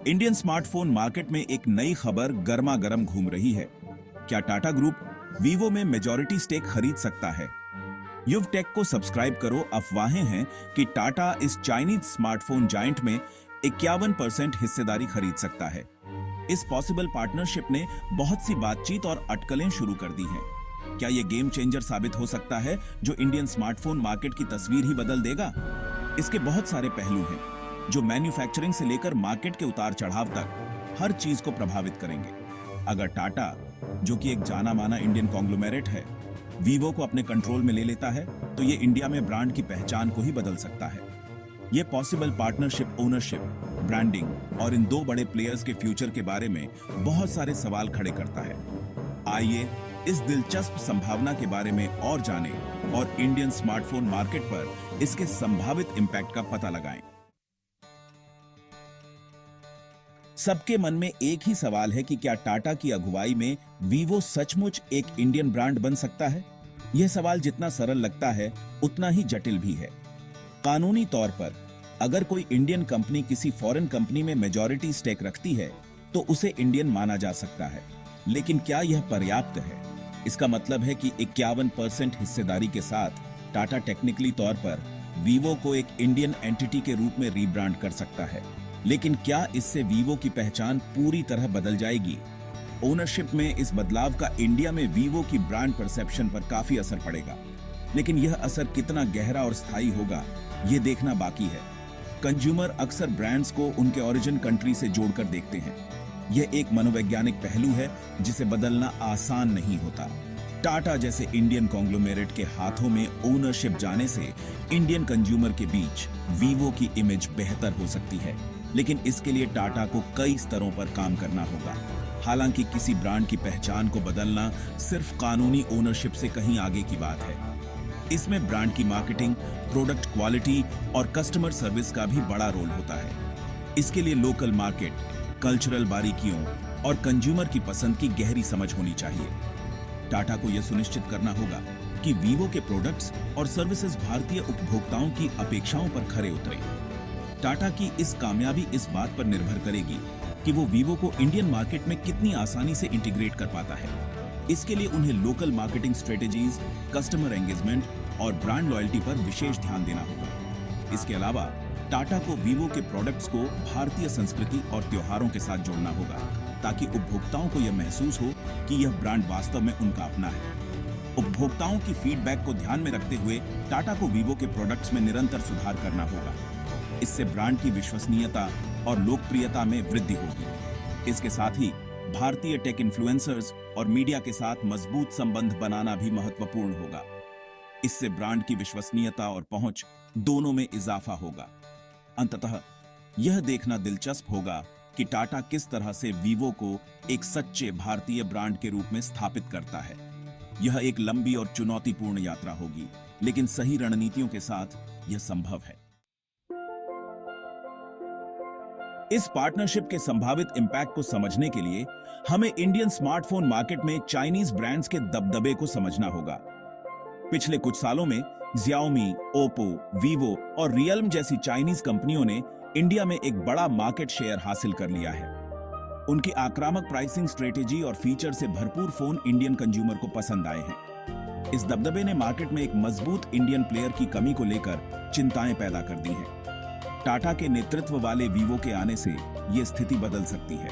Indian smartphone market में एक नई खबर गर्मा गर्म घूम रही है। क्या टाटा ग्रुप वीवो में मेजॉरिटी स्टेक खरीद सकता है? युव टेक को सब्सक्राइब करो। अफवाहें हैं कि टाटा इस चाइनीज स्मार्टफोन जायंट में 51% हिस्सेदारी खरीद सकता है। इस पॉसिबल पार्टनरशिप ने बहुत सी बातचीत और अटकलें शुरू कर दी हैं। क्या यह गेम चेंजर साबित हो सकता है जो इंडियन स्मार्टफोन मार्केट की तस्वीर ही बदल देगा? इसके बहुत सारे पहलू हैं जो मैन्युफैक्चरिंग से लेकर मार्केट के उतार चढ़ाव तक हर चीज को प्रभावित करेंगे। अगर टाटा, जो कि एक जाना माना इंडियन कॉन्ग्लोमेरेट है, वीवो को अपने कंट्रोल में ले लेता है तो ये इंडिया में ब्रांड की पहचान को ही बदल सकता है। ये पॉसिबल पार्टनरशिप ओनरशिप, ब्रांडिंग और इन दो बड़े प्लेयर्स के फ्यूचर के बारे में बहुत सारे सवाल खड़े करता है। आइए इस दिलचस्प संभावना के बारे में और जानें और इंडियन स्मार्टफोन मार्केट पर इसके संभावित इंपैक्ट का पता लगाएं। सबके मन में एक ही सवाल है कि क्या टाटा की अगुवाई में वीवो सचमुच एक इंडियन ब्रांड बन सकता है? यह सवाल जितना सरल लगता है उतना ही जटिल भी है। कानूनी तौर पर अगर कोई इंडियन कंपनी किसी फॉरेन कंपनी में मेजॉरिटी स्टेक रखती है तो उसे इंडियन माना जा सकता है, लेकिन क्या यह पर्याप्त है? इसका मतलब है कि 51% हिस्सेदारी के साथ टाटा टेक्निकली तौर पर वीवो को एक इंडियन एंटिटी के रूप में रीब्रांड कर सकता है, लेकिन क्या इससे वीवो की पहचान पूरी तरह बदल जाएगी? ओनरशिप में इस बदलाव का इंडिया में वीवो की ब्रांड परसेप्शन पर काफी असर पड़ेगा, लेकिन यह असर कितना गहरा और स्थायी होगा यह देखना बाकी है। कंज्यूमर अक्सर ब्रांड्स को उनके ओरिजिन कंट्री से जोड़कर देखते हैं। यह एक मनोवैज्ञानिक पहलू है जिसे बदलना आसान नहीं होता। टाटा जैसे इंडियन कॉन्ग्लोमेरेट के हाथों में ओनरशिप जाने से इंडियन कंज्यूमर के बीच वीवो की इमेज बेहतर हो सकती है, लेकिन इसके लिए टाटा को कई स्तरों पर काम करना होगा। हालांकि किसी ब्रांड की पहचान को बदलना सिर्फ कानूनी ओनरशिप से कहीं आगे की बात है। इसमें ब्रांड की मार्केटिंग, प्रोडक्ट क्वालिटी और कस्टमर सर्विस का भी बड़ा रोल होता है। इसके लिए लोकल मार्केट, कल्चरल बारीकियों और कंज्यूमर की पसंद की गहरी समझ होनी चाहिए। टाटा को यह सुनिश्चित करना होगा कि वीवो के प्रोडक्ट्स और सर्विसेज भारतीय उपभोक्ताओं की अपेक्षाओं पर खरे उतरे। टाटा की इस कामयाबी इस बात पर निर्भर करेगी कि वो वीवो को इंडियन मार्केट में कितनी आसानी से इंटीग्रेट कर पाता है। इसके लिए उन्हें local marketing strategies, customer engagement और ब्रांड लॉयल्टी पर विशेष ध्यान देना होगा। इसके अलावा टाटा को वीवो के प्रोडक्ट्स को भारतीय संस्कृति और त्योहारों के साथ जोड़ना होगा, ताकि उपभोक्ताओं को यह महसूस हो कि यह ब्रांड वास्तव में उनका अपना है। उपभोक्ताओं की फीडबैक को ध्यान में रखते हुए टाटा को वीवो के प्रोडक्ट्स में निरंतर सुधार करना होगा। इससे ब्रांड की विश्वसनीयता और लोकप्रियता में वृद्धि होगी। इसके साथ ही भारतीय टेक इन्फ्लुएंसर्स और मीडिया के साथ मजबूत संबंध बनाना भी महत्वपूर्ण होगा। इससे ब्रांड की विश्वसनीयता और पहुंच दोनों में इजाफा होगा। अंततः यह देखना दिलचस्प होगा कि टाटा किस तरह से वीवो को एक सच्चे भारतीय ब्रांड के रूप में स्थापित करता है। यह एक लंबी और चुनौतीपूर्ण यात्रा होगी, लेकिन सही रणनीतियों के साथ यह संभव है। इस पार्टनरशिप के संभावित इंपैक्ट को समझने के लिए हमें इंडियन स्मार्टफोन मार्केट में चाइनीज ब्रांड्स के दबदबे को समझना होगा। पिछले कुछ सालों में Xiaomi, ओप्पो, वीवो और रियल्म जैसी चाइनीज कंपनियों ने इंडिया में एक बड़ा मार्केट शेयर हासिल कर लिया है। उनकी आक्रामक प्राइसिंग स्ट्रेटेजी और फीचर से भरपूर फोन इंडियन कंज्यूमर को पसंद आए हैं। इस दबदबे ने मार्केट में एक मजबूत इंडियन प्लेयर की कमी को लेकर चिंताएं पैदा कर दी हैं। टाटा के नेतृत्व वाले वीवो के आने से यह स्थिति बदल सकती है।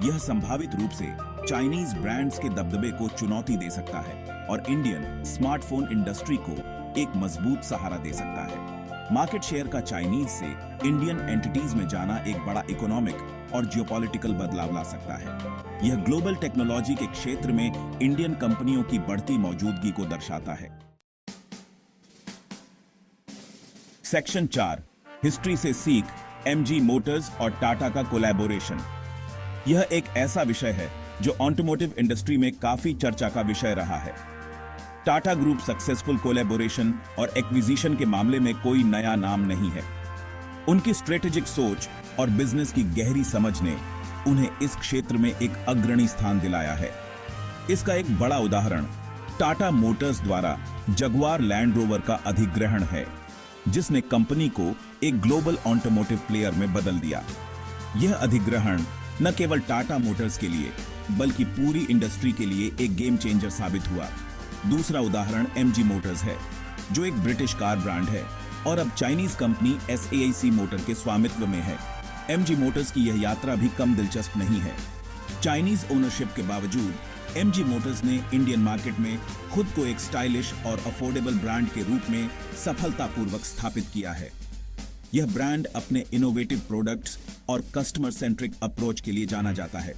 यह संभावित रूप से चाइनीज ब्रांड्स के दबदबे को चुनौती दे सकता है और इंडियन स्मार्टफोन इंडस्ट्री को एक मजबूत सहारा दे सकता है। मार्केट शेयर का चाइनीज से इंडियन एंटिटीज में जाना एक बड़ा इकोनॉमिक और जियोपॉलिटिकल बदलाव ला सकता है। यह ग्लोबल टेक्नोलॉजी के क्षेत्र में इंडियन कंपनियों की बढ़ती मौजूदगी को दर्शाता है। सेक्शन 4, हिस्ट्री से सीख, एमजी मोटर्स और टाटा का कोलैबोरेशन। यह एक ऐसा विषय है जो ऑटोमोटिव इंडस्ट्री में काफी चर्चा का विषय रहा है। टाटा ग्रुप सक्सेसफुल कोलैबोरेशन और एक्विजिशन के मामले में कोई नया नाम नहीं है। उनकी स्ट्रेटेजिक सोच और बिजनेस की गहरी समझ ने उन्हें इस क्षेत्र में एक अग्रणी स्थान दिलाया है। इसका एक बड़ा उदाहरण टाटा मोटर्स द्वारा जगुआर लैंड रोवर का अधिग्रहण है, जिसने कंपनी को एक ग्लोबल ऑटोमोटिव प्लेयर में बदल दिया। यह अधिग्रहण न केवल टाटा मोटर्स के लिए बल्कि पूरी इंडस्ट्री के लिए एक गेम चेंजर साबित हुआ। दूसरा उदाहरण एमजी मोटर्स है, जो एक ब्रिटिश कार ब्रांड है और अब चाइनीज कंपनी SAIC मोटर के स्वामित्व में है। एमजी मोटर्स की यह यात्रा भी कम दिलचस्प नहीं है। चाइनीज ओनरशिप के बावजूद एमजी मोटर्स ने इंडियन मार्केट में खुद को एक स्टाइलिश और अफोर्डेबल ब्रांड के रूप में सफलतापूर्वक स्थापित किया है। यह ब्रांड अपने इनोवेटिव प्रोडक्ट्स और कस्टमर सेंट्रिक अप्रोच के लिए जाना जाता है।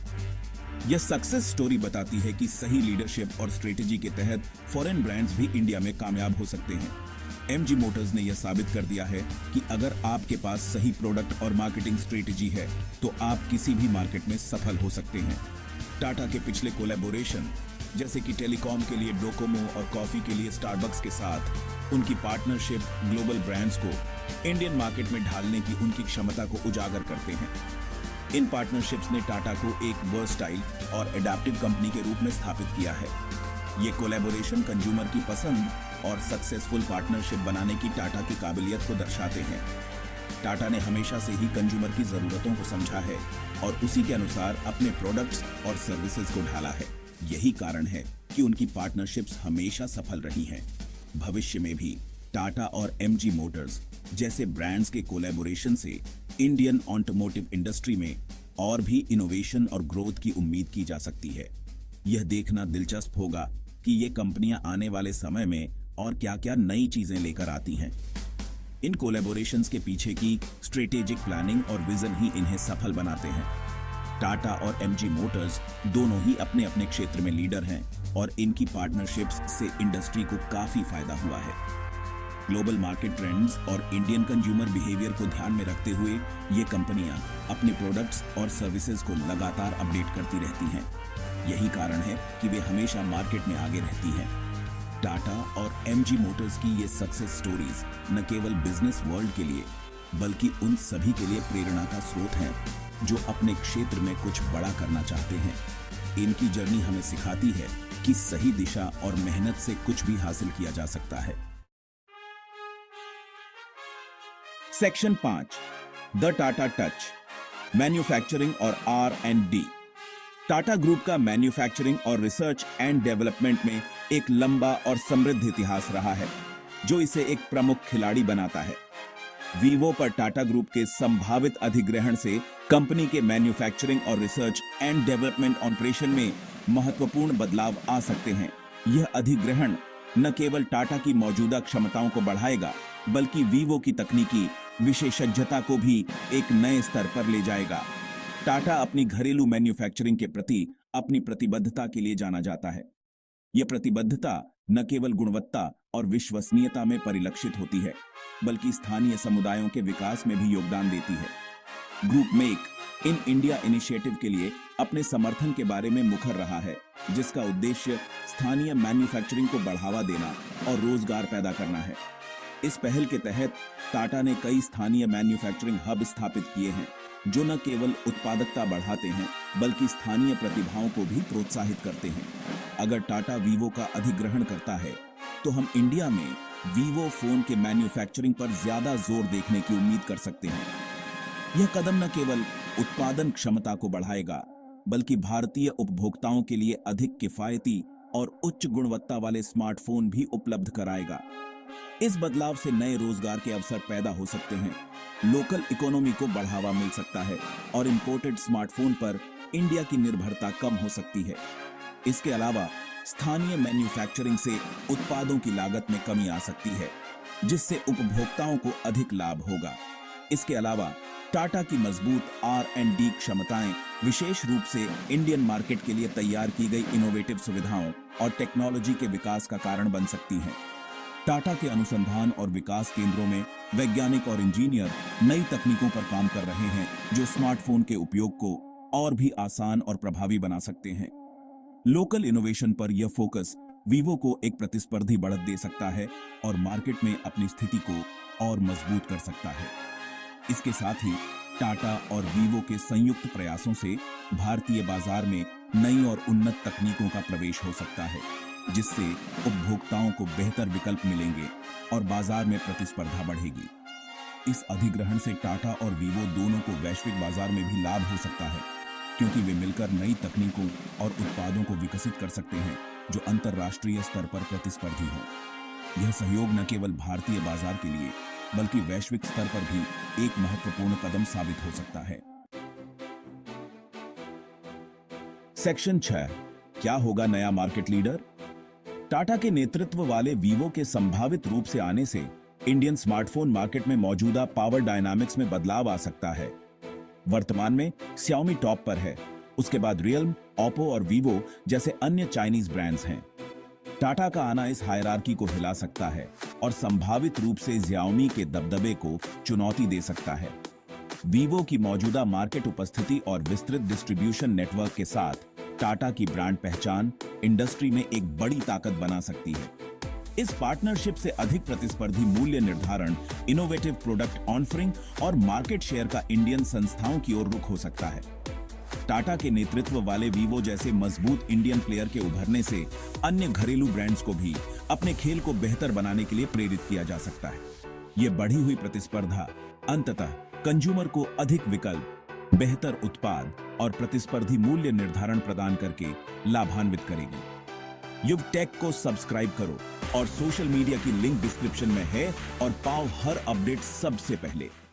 यह सक्सेस स्टोरी बताती है कि सही लीडरशिप और स्ट्रेटेजी के तहत फॉरेन ब्रांड्स भी इंडिया में कामयाब हो सकते हैं। एमजी मोटर्स ने यह साबित कर दिया है कि अगर आपके पास सही प्रोडक्ट और मार्केटिंग स्ट्रेटेजी है तो आप किसी भी मार्केट में सफल हो सकते हैं। टाटा के पिछले कोलैबोरेशन, जैसे कि टेलीकॉम के लिए डोकोमो और कॉफी के लिए स्टारबक्स के साथ उनकी पार्टनरशिप ग्लोबल ब्रांड्स को इंडियन मार्केट में ढालने की उनकी क्षमता को उजागर करते हैं। इन पार्टनरशिप्स ने टाटा को एक वर्सटाइल और एडेप्टिव कंपनी के रूप में स्थापित किया है। ये कोलैबोरेशन कंज्यूमर की पसंद और सक्सेसफुल पार्टनरशिप बनाने की टाटा की काबिलियत को दर्शाते हैं। टाटा ने हमेशा से ही कंज्यूमर की जरूरतों को समझा है और उसी के अनुसार अपने प्रोडक्ट्स और सर्विसेज को ढाला है। यही कारण है कि उनकी पार्टनरशिप्स हमेशा सफल रही हैं। भविष्य में भी टाटा और एमजी मोटर्स जैसे ब्रांड्स के कोलैबोरेशन से इंडियन ऑटोमोटिव इंडस्ट्री में और भी इनोवेशन और ग्रोथ की उम्मीद की जा सकती है। यह देखना दिलचस्प होगा कि ये कंपनियां आने वाले समय में और क्या-क्या नई चीजें लेकर आती हैं। इन कोलैबोरेशंस के पीछे की स्ट्रेटेजिक प्लानिंग और विजन ही इन्हें सफल बनाते हैं। टाटा और एमजी मोटर्स दोनों ही अपने अपने क्षेत्र में लीडर हैं और इनकी पार्टनरशिप्स से इंडस्ट्री को काफी फायदा हुआ है। ग्लोबल मार्केट ट्रेंड्स और इंडियन कंज्यूमर बिहेवियर को ध्यान में रखते हुए ये कंपनियां अपने प्रोडक्ट्स और सर्विसेज को लगातार अपडेट करती रहती हैं। यही कारण है कि वे हमेशा मार्केट में आगे रहती हैं। टाटा और एमजी मोटर्स की ये सक्सेस स्टोरीज न केवल बिजनेस वर्ल्ड के लिए बल्कि उन सभी के लिए प्रेरणा का स्रोत हैं जो अपने क्षेत्र में कुछ बड़ा करना चाहते हैं। इनकी जर्नी हमें सिखाती है कि सही दिशा और मेहनत से कुछ भी हासिल किया जा सकता है। Section 5, the Tata touch, manufacturing और R&D। टाटा ग्रुप का मैन्युफैक्चरिंग और रिसर्च एंड डेवलपमेंट में एक लंबा और समृद्ध इतिहास रहा है, जो इसे एक प्रमुख खिलाड़ी बनाता है। वीवो पर टाटा ग्रुप के संभावित अधिग्रहण से कंपनी के मैन्युफैक्चरिंग और रिसर्च एंड डेवलपमेंट ऑपरेशन में महत्वपूर्ण बदलाव आ सकते हैं। यह अधिग्रहण न केवल टाटा की मौजूदा क्षमताओं को बढ़ाएगा बल्कि वीवो की तकनीकी विशेषज्ञता को भी एक नए स्तर पर ले जाएगा। टाटा अपनी घरेलू मैन्युफैक्चरिंग के प्रति अपनी प्रतिबद्धता के लिए जाना जाता है। यह प्रतिबद्धता न केवल गुणवत्ता और विश्वसनीयता में परिलक्षित होती है बल्कि स्थानीय समुदायों के विकास में भी योगदान देती है। Group make in India initiative के लिए अपने समर्थन के बारे में मुखर रहा है, जिसका उद्देश्य स्थानीय मैन्युफैक्चरिंग को बढ़ावा देना और रोजगार पैदा करना है। इस पहल के तहत टाटा ने कई स्थानीय मैन्युफैक्चरिंग हब स्थापित किए हैं जो न केवल उत्पादकता बढ़ाते हैं बल्कि स्थानीय प्रतिभाओं को भी प्रोत्साहित करते हैं। अगर टाटा वीवो का अधिग्रहण करता है तो हम इंडिया में वीवो फोन के मैन्युफैक्चरिंग पर ज्यादा जोर देखने की उम्मीद कर सकते हैं। यह कदम न केवल उत्पादन क्षमता को बढ़ाएगा बल्कि भारतीय उपभोक्ताओं के लिए अधिक किफायती और उच्च गुणवत्ता वाले स्मार्टफोन भी उपलब्ध कराएगा। इस बदलाव से नए रोजगार के अवसर पैदा हो सकते हैं, लोकल इकोनॉमी को बढ़ावा मिल सकता है और इंपोर्टेड स्मार्टफोन पर इंडिया की निर्भरता कम हो सकती है। इसके अलावा स्थानीय मैन्युफैक्चरिंग से उत्पादों की लागत में कमी आ सकती है, जिससे उपभोक्ताओं को अधिक लाभ होगा। इसके अलावा टाटा की मजबूत R&D क्षमताएं विशेष रूप से इंडियन मार्केट के लिए तैयार की गई इनोवेटिव सुविधाओं और टेक्नोलॉजी के विकास का कारण बन सकती हैं। टाटा के अनुसंधान और विकास केंद्रों में वैज्ञानिक और इंजीनियर नई तकनीकों पर काम कर रहे हैं जो स्मार्टफोन के उपयोग को और भी आसान और प्रभावी बना सकते हैं। लोकल इनोवेशन पर यह फोकस वीवो को एक प्रतिस्पर्धी बढ़त दे सकता है और मार्केट में अपनी स्थिति को और मजबूत कर सकता है। इसके साथ ही टाटा और वीवो के संयुक्त प्रयासों से भारतीय बाजार में नई और उन्नत तकनीकों का प्रवेश हो सकता है, जिससे उपभोक्ताओं को बेहतर विकल्प मिलेंगे और बाजार में प्रतिस्पर्धा बढ़ेगी। इस अधिग्रहण से टाटा और वीवो दोनों को वैश्विक बाजार में भी लाभ हो सकता है, क्योंकि वे मिलकर नई तकनीकों और उत्पादों को विकसित कर सकते हैं जो अंतर्राष्ट्रीय स्तर पर प्रतिस्पर्धी हों। यह सहयोग न केवल भारतीय बाजार के लिए बल्कि वैश्विक स्तर पर भी एक महत्वपूर्ण कदम साबित हो सकता है। सेक्शन 6, क्या होगा नया मार्केट लीडर? टाटा के नेतृत्व वाले वीवो के संभावित रूप से आने से इंडियन स्मार्टफोन मार्केट में मौजूदा पावर डायनामिक्स में बदलाव आ सकता है। वर्तमान में Xiaomi टॉप पर है, उसके बाद रियलमी, ओप्पो और वीवो जैसे अन्य चाइनीज ब्रांड्स हैं। टाटा का आना इस हायरार्की को हिला सकता है और संभावित रूप से Xiaomi के दबदबे को चुनौती दे सकता है। वीवो की मौजूदा मार्केट उपस्थिति और विस्तृत डिस्ट्रीब्यूशन नेटवर्क के साथ टाटा की ब्रांड पहचान इंडस्ट्री में एक बड़ी ताकत बना सकती है। इस पार्टनरशिप से अधिक प्रतिस्पर्धी मूल्य निर्धारण, इनोवेटिव प्रोडक्ट ऑफरिंग और मार्केट शेयर का इंडियन संस्थाओं की ओर रुख हो सकता है। टाटा के नेतृत्व वाले वीवो जैसे मजबूत इंडियन प्लेयर के उभरने से अन्य घरेलू ब्रांड्स को भी अपने खेल को बेहतर बनाने के लिए प्रेरित किया जा सकता है। ये बढ़ी हुई प्रतिस्पर्धा अंततः कंज्यूमर को अधिक विकल्प, बेहतर उत्पाद और प्रतिस्पर्धी मूल्य निर्धारण प्रदान करके लाभान्वित करेगी। युग टेक को सब्सक्राइब करो और सोशल मीडिया की लिंक डिस्क्रिप्शन में है और पाओ हर अपडेट सबसे पहले।